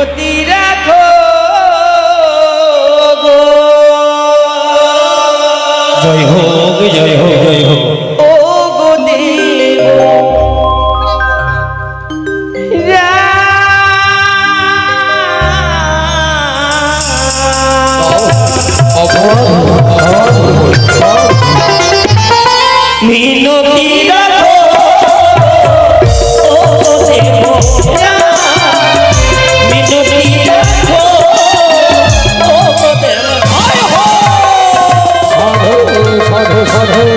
মিনতি রাখো জয় হোক জয় হোক জয় হোক। ও গো দেব মিনতি রাখো ও গো দেব মিনতি রাখো ও গো দেব সাধু সাধু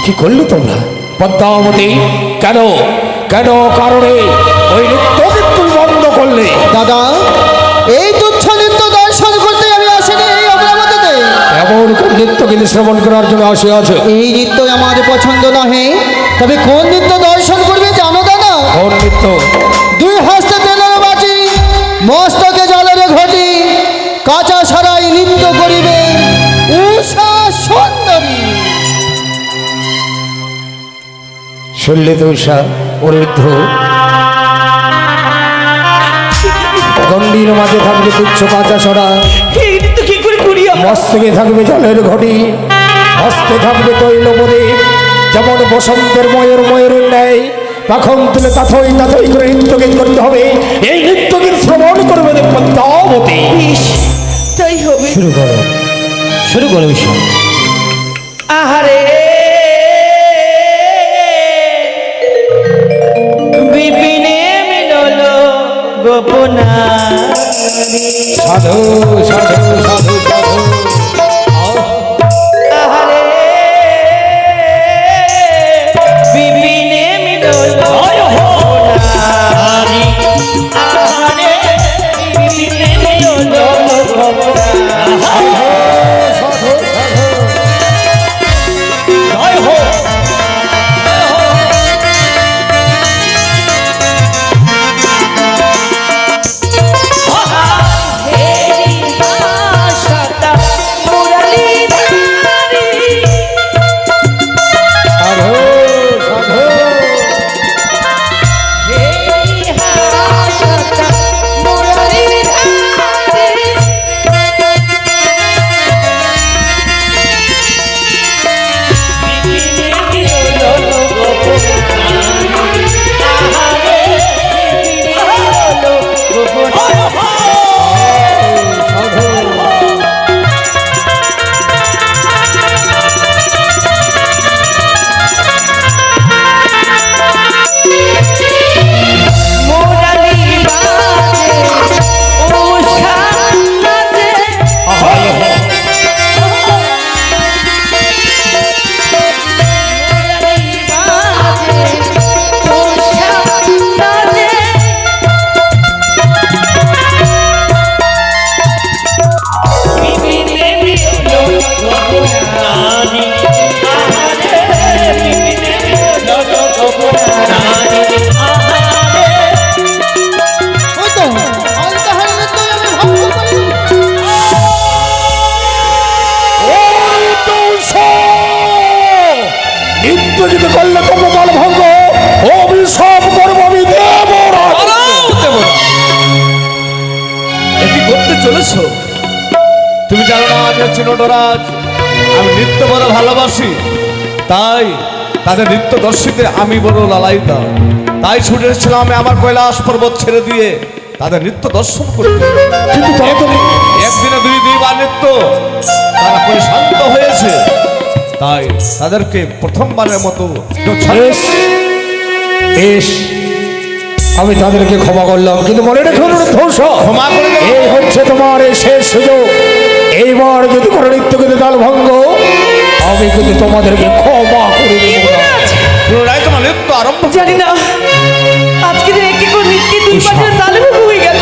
কি করলে তোমরা? পদ্মাবতী কেন কেন কারণে ওই নৃত্য তুমি বন্ধ করলে? দাদা, এই তুচ্ছ নৃত্য দর্শন করতে আমি আসিনি এই অগ্রামতিতে। এমন কোন নৃত্য কিন্তু শ্রবণ করার জন্য আসিয়াছে? এই নৃত্য আমার পছন্দ নহে, তবে কোন নৃত্য দর্শন করবে জানো দাদা? কোন নৃত্য? দুই হস্তে তেলের বাটি, মস্তকে জলের ঘটি, কাঁচা সারাই নৃত্য করিবে উষা সুন্দরী। শুনলে তো উষা অনিরুদ্ধ, গণ্ডির মাঝে থাকবে তুচ্ছ কাঁচা সরা, কি করে করিয়া মস্তকে থাকবে জলের ঘটি, হস্তে থাকবে তৈলপ্রদীপ। যেমন বসন্তের ময়ূর ময়ূরের ন্যায় তখন তুলে তাথই তাথই করে নৃত্যগীত করতে হবে। এই নৃত্যগীত শ্রবণ করবে পদ্মাবতী। তাই হবে। শুরু করো শুরু করো উষা। আহারে বিপিনে মিলল গোপনা সাধু সাধু সাধু সাধু। আহারে বিপিনে মিলল গোপনারি আহারে বিপিনে মিলল গোপনা জয় হোক। চলেছো? তুমি জানো না আমি হচ্ছি নটরাজ, আমি নৃত্য বড় ভালোবাসি, তাই তাদের নৃত্য দর্শীদের আমি বড় লালাইতা। তাই ছুটে এসেছিলাম আমি আমার কৈলাস পর্বত ছেড়ে দিয়ে তাদের নৃত্য দর্শন করতে। কিন্তু তারা তো একদিনে দুইবার নৃত্য তারা পরিশান্ত হয়েছে, তাই তাদেরকে প্রথমবারের মতো একটু বেশ, বেশ, আমি তাদেরকে ক্ষমা করলাম, কিন্তু মনে রেখো ধ্বংস, ক্ষমা করে দেব। এই হচ্ছে তোমার এই শেষ সুযোগ। এইবার যদি কোনো নৃত্য কিন্তু তাল ভঙ্গ, আমি কিন্তু তোমাদেরকে ক্ষমা করে দেবো না। পুনরায় তোমার নৃত্য আরম্ভ করো। জানি না আজকে দিন একটি করে নৃত্যে দুই পাশে তালে ভঙ্গ হয়ে গেল।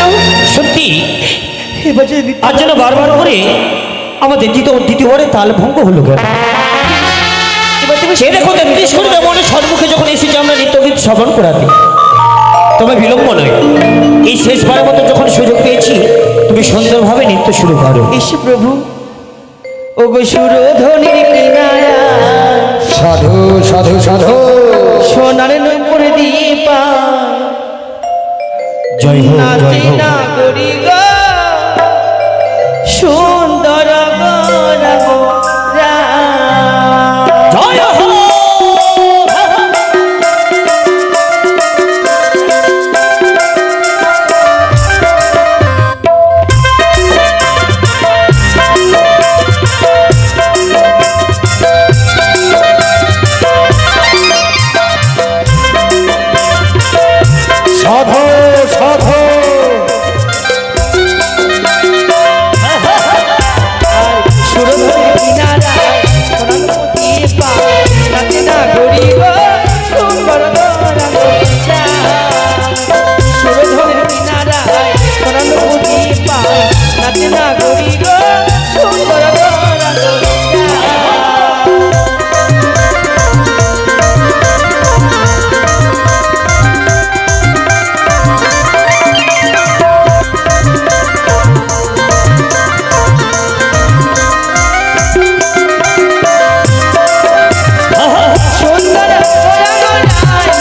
সত্যি এবার যদি নৃত্য আজ যেন বারবার করে আমাদের দ্বিতীয়বারে তাল ভঙ্গ হলো কেন? এবার তুমি সে দেখো তেত্রিশ কোটি দেবনের সম্মুখে যখন এসেছি আমরা নৃত্যগীত শ্রবণ করাতে, তবে বিলম্ব নয়, এই শেষবারের মতো যখন সুযোগ পেয়েছি তুমি সুন্দরভাবে নৃত্য শুরু করো। এসে প্রভু ও গো সুরধ্বনির কিনারা সাধু সাধু সাধু, সোনার নূপুর দিয়ে পা জয় হোক, জয় নাচে হোক। না করি গো সুন্দর গো জয় হোক। সাধু সাধু, সুরধ্বনির কিনারা সোনার নূপুর দিয়ে পা নাচে না করি গো সুন্দর গো সুরধ্বনির কিনারা সোনার নূপুর দিয়ে পা নাচে না করি গো সুন্দর গো সুন্দর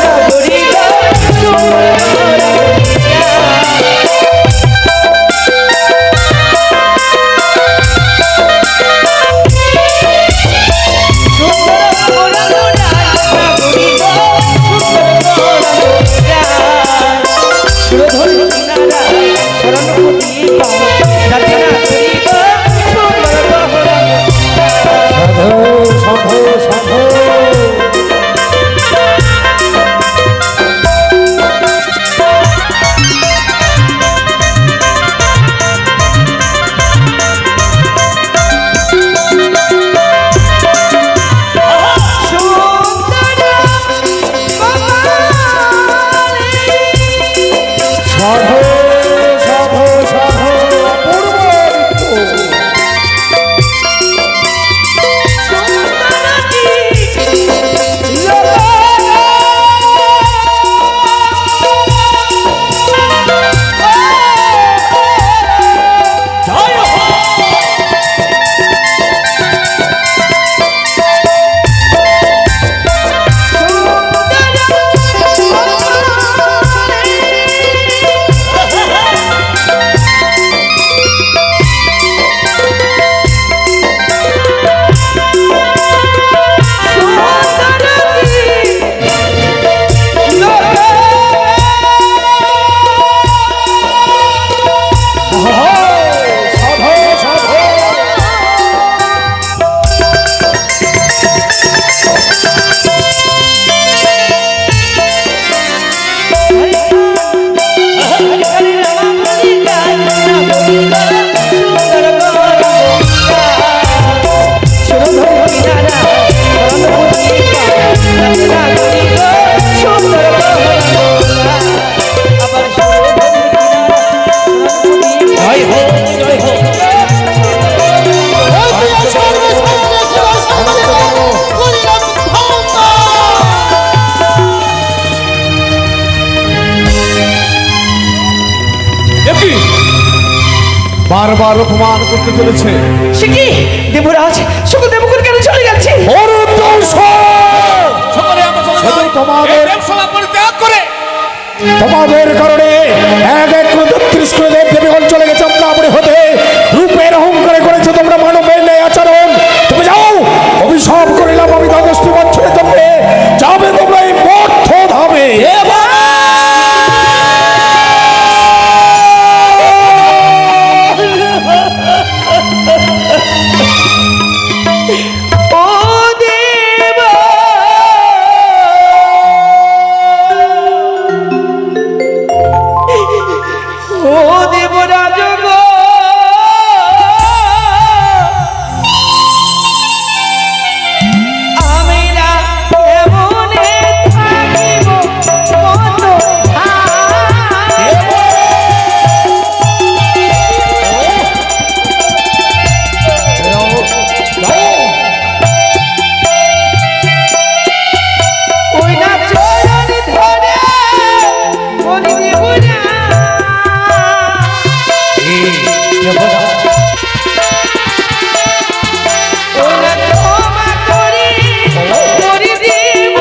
নগরী গো সুন্দর সাধু সাধু সাধু। সাধু সাধু সাধু, অপূর্ব নৃত্য। জয় হোক, জয় হোক। একই বারবার অপমান করতে চলেছে। সে কি দেবরাজ সকল দেবকুল কেন চলে গেছে? সকলে আমরা চলে শুধু যাই। তোমাদের- এই দেবসভা পরিত্যাগ করে তোমাদের কারণে এক এক করে ৩২ করে দেব দেবীগণ চলে গেছে আমরা হতে রাজগো আমিরা কেমনে থাকিব মন ওই না চরণ ধরে বলি দিব না ওই না ক্ষমা করি করি দিব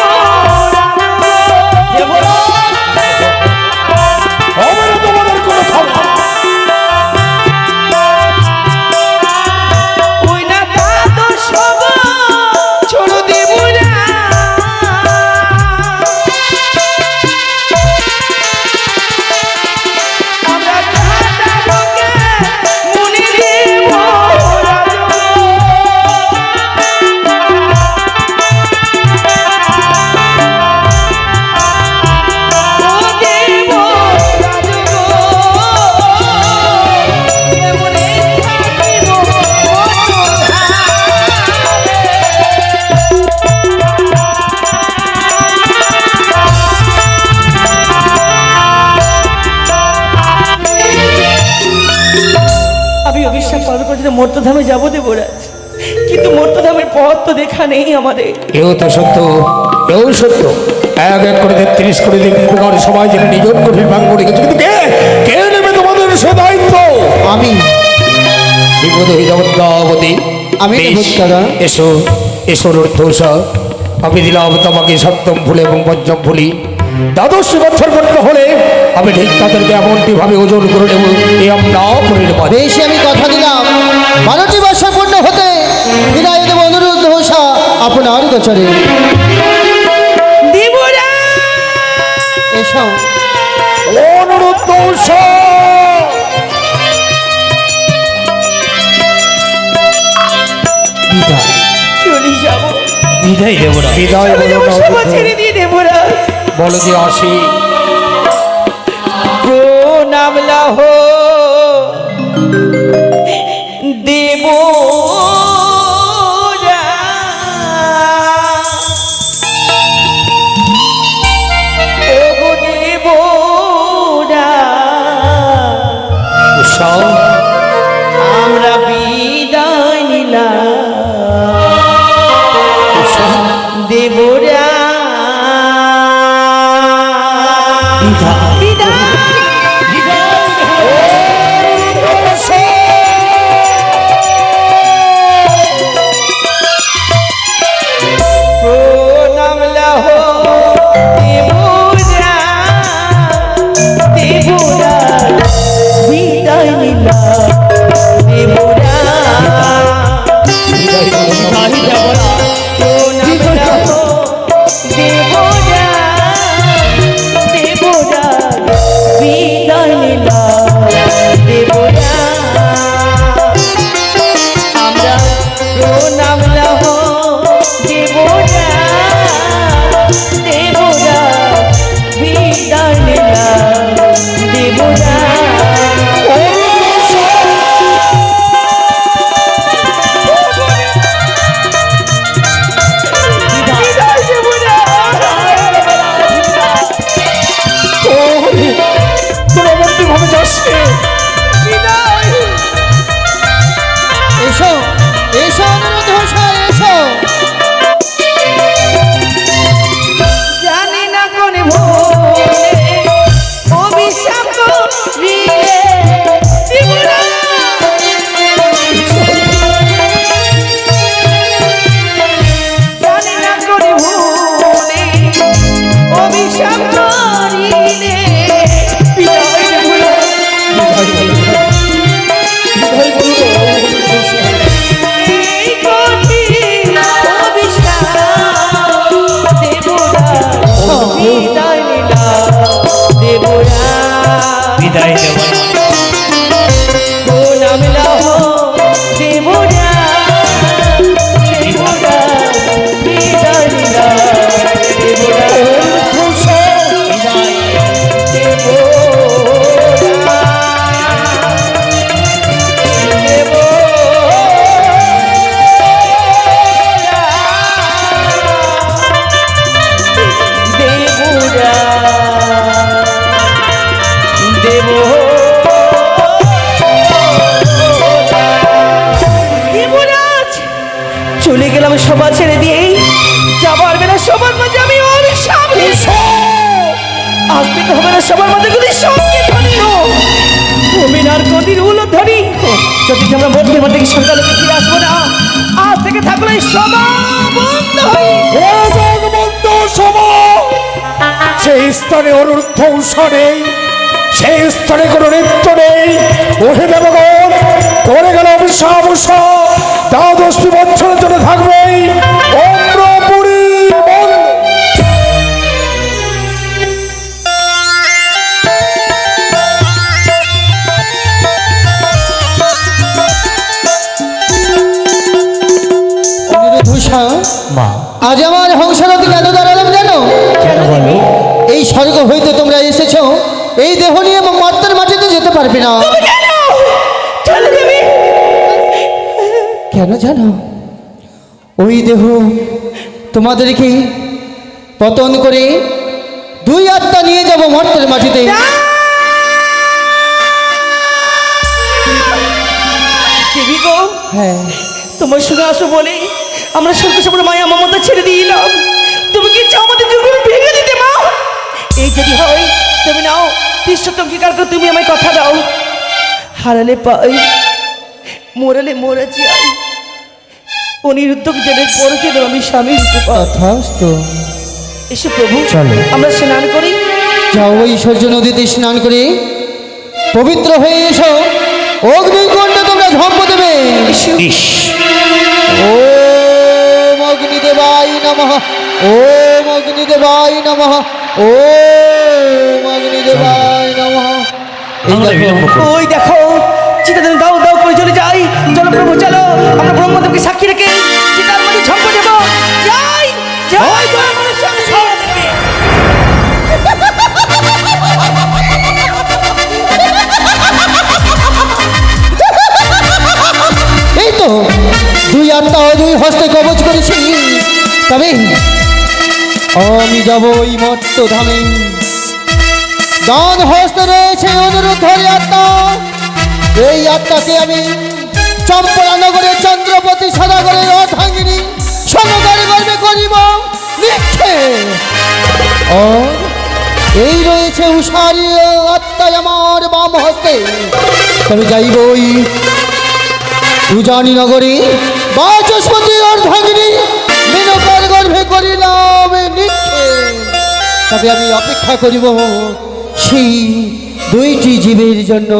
আমার তোমাদের কোনো ক্ষমা ওই না দাদু সব ছোড় দিব না আমরা কাটাবকে মনে দিব ও দেব রাজগো কেমনে থাকিব আমি অভিশাপ পালন করছি মর্তধামে যাবো দেবরাজ, কিন্তু মর্তধামের পথ তো দেখা নেই আমাদের। এও তো সত্য, এও সত্য। এক এক করে 33 করে প্রকার সবাই যেন নিজের গভীর ভাঙ করে গেছে, কিন্তু কে নেবে তোমাদের সে দায়িত্ব? আমি শ্রীপদী জগদ্ধাবতী আমি বেশ, দেবো দাদা। এসো এসো রুদ্ধৌষা, আমি দিলাম তোমাকে সপ্তম ফুলে এবং পঞ্চম ফুলি। দ্বাদশ বছর পর্যন্ত হলে আমি ঠিক তাদেরকে এমনটি ভাবে ওজন করে নেব, এই আমরা পরিণত। বেশি আমি কথা দিলাম 12টি বছর পূর্ণ হতে বিদায় দেব অনুরোধ হোসা আপনার গোচরে। দেবরাজ এসো অনুরুদ্ধৌষা বিদায় চলে যাবো, বিদায় দেবরাজ। বিদায় চলে যাবো, বলো না, সভা ছেড়ে দিয়ে দেবরাজ। বলো যে আসি। প্রণাম লাহ দেব উষা আমরা বিদায় নিলাম দেবরা প্রণাম লাহ দেবরা দেবরা বিদায় নিলাম দেবরা প্রণাম লাহ দেবরা দেবরা বিদায় নিলাম দেবরা আমরা প্রণাম লাহ দেবরা দেবরা বিদায় নিলাম দেবরা আমি সভা ছেড়ে দিয়েই যাবার বেলা সবার মাঝে আমি অভিশাপ দিয়েছি। আজ থেকে হবে না সবার মাঝে যদি সঙ্গে ধনী অমিনার গদির উলো ধরি যদি আমরা মধ্যের মধ্যে সকালে ফিরে আসবো না, আজ থেকে থাকলো এই সভা বন্ধ হয়ে। সেই স্থানে অনুরুদ্ধ উষা নেই, সেই স্থানে কোনো নৃত্য নেই। ওহে দেবগণ, করে গেল অভিশাপ উষা, তা 10টি বছরের জন্য থাকবেই অম্রপুরী বন্ধ। অনিরুদ্ধ উষা, মা আজ আমার হংসরথ কেন দাঁড়ালাম জানো? কেন বলো? এই স্বর্গ হইতে তোমরা এসেছো, এই দেহ নিয়ে মর্তের মাটিতে যেতে পারবে না। চলে যাবে কেন জানো? ওই দেহ তোমাদেরকে পতন করে 2 আত্মা নিয়ে যাব মর্তের মাটিতে। দেবী গো, হ্যাঁ, তোমার সঙ্গে আসো বলে আমরা সর্ব সবার মায়া মমতা ছেড়ে দিলাম। তুমি কি চাও আমাদের যুগ ভেঙে দিতে মা? এই যদি হয় তুমি নাও, তিষ্ঠত অঙ্গীকার করে তুমি আমায় কথা দাও। হারালে পাই, মরালে মরে যাই, অনিরুদ্ধ জেনের পরে যেন আমি স্বামী হতে পারি। তথাস্তু। এসে প্রভু চলো। আমরা স্নান করি। যাও ওই সূর্য নদীতে স্নান করে পবিত্র হয়ে এসো, অগ্নিকুণ্ডে তোমরা ঝম্প দেবে। এসো। ইস ওম অগ্নিদেবাই নমঃ, ওম অগ্নিদেবাই নমঃ, ওম অগ্নিদেবাই নমঃ। এই আমরা দেখো, বিলম্ব করব। ওই দেখো চিতাদের দাও দাও করে চলে যাই। চলো প্রভু চলো, আমরা ব্রহ্মদেবকে সাক্ষী রেখে চিতার মধ্যে ঝম্প দেব। যাই যাই গো আমার সঙ্গে সঙ্গে দেবে। এই তো 2 আত্মা ও 2 হস্তে কবচ করেছি, তবে আমি যাব ওই মর্ত ধামে। ডান হস্তে রয়েছে অনুরুদ্ধের আত্মা, এই আত্মাকে আমি চম্পলা নগরের চন্দ্রপতি সদাগরের অর্ধাঙ্গিনী সমকারে গর্বে করিব নিক্ষেপ। ও এই রয়েছে উষারি আত্মায় আমার বাম হস্তে, তবে যাইব ওই উজানি নগরী বাচস্পতি অর্ধাঙ্গিনী মেনকার গর্ভে করিলাম নিক্ষেপ। তবে আমি অপেক্ষা করিব সেই 2টি জীবের জন্য,